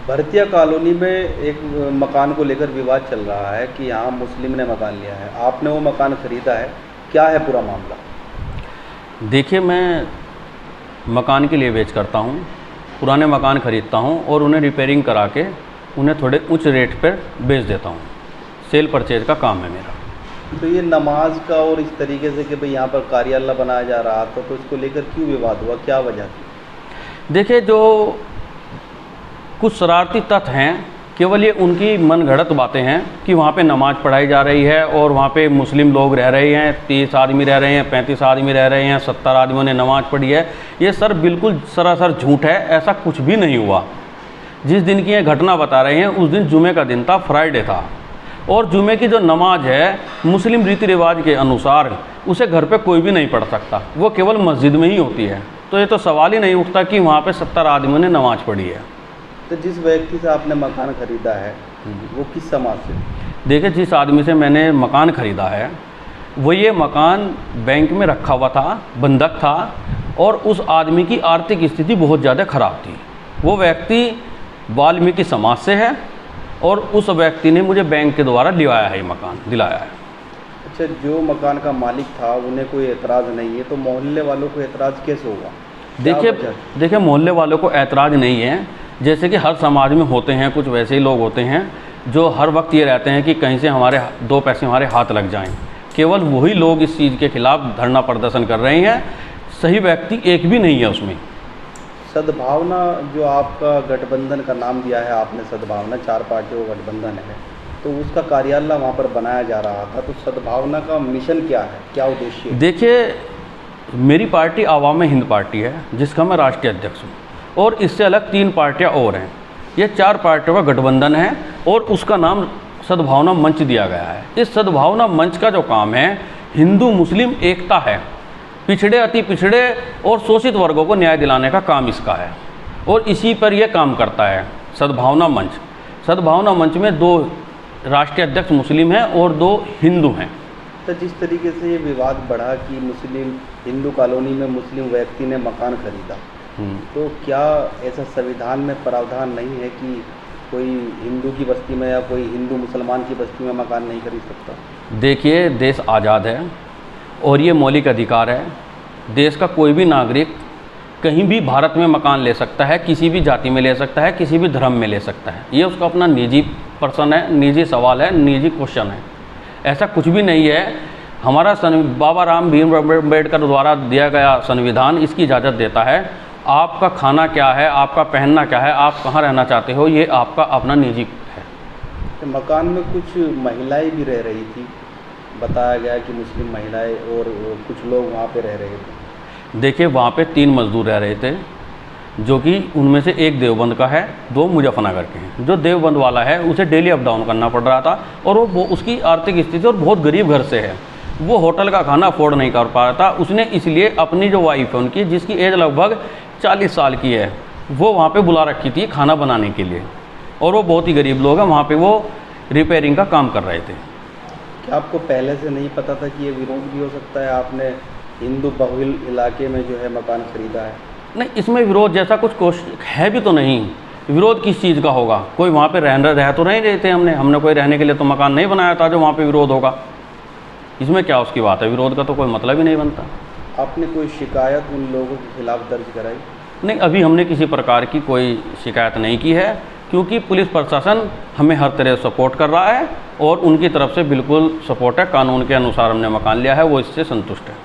Bhartia colony में एक मकान को लेकर विवाद चल रहा है कि यहाँ मुस्लिम ने मकान लिया है, आपने वो मकान खरीदा है, क्या है पूरा मामला? देखिए, मैं मकान के लिए बेच करता हूँ, पुराने मकान ख़रीदता हूँ और उन्हें रिपेयरिंग करा के उन्हें थोड़े उच्च रेट पर बेच देता हूँ। सेल परचेज का काम है मेरा। तो ये नमाज का और इस तरीके से कि भाई यहाँ पर कार्यालय बनाया जा रहा था, तो इसको लेकर क्यों विवाद हुआ, क्या वजह थी? देखिए, जो कुछ शरारती तत्व हैं, केवल ये उनकी मनगढ़ंत बातें हैं कि वहाँ पे नमाज़ पढ़ाई जा रही है और वहाँ पे मुस्लिम लोग रह रहे हैं, 30 आदमी रह रहे हैं, 35 आदमी रह रहे हैं, 70 आदमियों ने नमाज़ पढ़ी है। ये सर बिल्कुल सरासर झूठ है, ऐसा कुछ भी नहीं हुआ। जिस दिन की ये घटना बता रहे हैं उस दिन जुमे का दिन था, फ्राइडे था, और जुमे की जो नमाज है मुस्लिम रीति रिवाज के अनुसार उसे घर पे कोई भी नहीं पढ़ सकता, वो केवल मस्जिद में ही होती है। तो ये तो सवाल ही नहीं उठता कि वहाँ पे 70 आदमियों ने नमाज पढ़ी है। तो जिस व्यक्ति से आपने मकान खरीदा है वो किस समाज से? देखिए, जिस आदमी से मैंने मकान ख़रीदा है वो ये मकान बैंक में रखा हुआ था, बंधक था, और उस आदमी की आर्थिक स्थिति बहुत ज़्यादा ख़राब थी। वो व्यक्ति वाल्मीकि समाज से है और उस व्यक्ति ने मुझे बैंक के द्वारा दिलाया है, ये मकान दिलाया है। अच्छा, जो मकान का मालिक था उन्हें कोई एतराज़ नहीं है, तो मोहल्ले वालों को एतराज़ कैसे होगा? देखिए, मोहल्ले वालों को एतराज़ नहीं है। जैसे कि हर समाज में होते हैं, कुछ वैसे ही लोग होते हैं जो हर वक्त ये रहते हैं कि कहीं से हमारे 2 पैसे हमारे हाथ लग जाएं। केवल वही लोग इस चीज़ के खिलाफ धरना प्रदर्शन कर रहे हैं, सही व्यक्ति एक भी नहीं है उसमें। सद्भावना, जो आपका गठबंधन का नाम दिया है आपने, सद्भावना 4 पार्टियों का गठबंधन है, तो उसका कार्यालय वहाँ पर बनाया जा रहा था, तो सद्भावना का मिशन क्या है, क्या उद्देश्य है? देखिए, मेरी पार्टी आवाम हिंद पार्टी है जिसका मैं राष्ट्रीय अध्यक्ष हूँ, और इससे अलग 3 पार्टियाँ और हैं। ये 4 पार्टियों का गठबंधन है और उसका नाम सद्भावना मंच दिया गया है। इस सद्भावना मंच का जो काम है, हिंदू मुस्लिम एकता है, पिछड़े अति पिछड़े और शोषित वर्गों को न्याय दिलाने का काम इसका है, और इसी पर यह काम करता है सद्भावना मंच। सद्भावना मंच में 2 राष्ट्रीय अध्यक्ष मुस्लिम हैं और 2 हिंदू हैं। तो जिस तरीके से ये विवाद बढ़ा कि मुस्लिम हिंदू कॉलोनी में मुस्लिम व्यक्ति ने मकान खरीदा, तो क्या ऐसा संविधान में प्रावधान नहीं है कि कोई हिंदू की बस्ती में या कोई हिंदू मुसलमान की बस्ती में मकान नहीं खरीद सकता? देखिए, देश आज़ाद है और ये मौलिक अधिकार है। देश का कोई भी नागरिक कहीं भी भारत में मकान ले सकता है, किसी भी जाति में ले सकता है, किसी भी धर्म में ले सकता है। ये उसका अपना निजी पर्सन है, निजी सवाल है, निजी क्वेश्चन है। ऐसा कुछ भी नहीं है। हमारा बाबा राम भीम अम्बेडकर द्वारा दिया गया संविधान इसकी इजाज़त देता है। आपका खाना क्या है, आपका पहनना क्या है, आप कहाँ रहना चाहते हो, ये आपका अपना निजी है। तो मकान में कुछ महिलाएं भी रह रही थी, बताया गया कि मुस्लिम महिलाएं, और कुछ लोग वहाँ पे रह रहे थे। देखिए, वहाँ पे 3 मजदूर रह रहे थे, जो कि उनमें से एक देवबंद का है, 2 मुजफ्फरनगर के हैं। जो देवबंद वाला है उसे डेली अप डाउन करना पड़ रहा था, और वो उसकी आर्थिक स्थिति और बहुत गरीब घर से है, वो होटल का खाना अफोर्ड नहीं कर पा रहा था। उसने इसलिए अपनी जो वाइफ है उनकी, जिसकी एज लगभग 40 साल की है, वो वहाँ पे बुला रखी थी खाना बनाने के लिए, और वो बहुत ही गरीब लोग हैं। वहाँ पे वो रिपेयरिंग का काम कर रहे थे। क्या आपको पहले से नहीं पता था कि ये विरोध भी हो सकता है? आपने हिंदू बहुल इलाके में जो है मकान खरीदा है। नहीं, इसमें विरोध जैसा कुछ है भी तो नहीं। विरोध किस चीज़ का होगा? कोई वहाँ पे रह तो नहीं रहे थे। हमने कोई रहने के लिए तो मकान नहीं बनाया था जो वहाँ पे विरोध होगा। इसमें क्या उसकी बात है? विरोध का तो कोई मतलब ही नहीं बनता। आपने कोई शिकायत उन लोगों के खिलाफ दर्ज कराई? नहीं, अभी हमने किसी प्रकार की कोई शिकायत नहीं की है, क्योंकि पुलिस प्रशासन हमें हर तरह सपोर्ट कर रहा है और उनकी तरफ से बिल्कुल सपोर्ट है। कानून के अनुसार हमने मकान लिया है, वो इससे संतुष्ट है।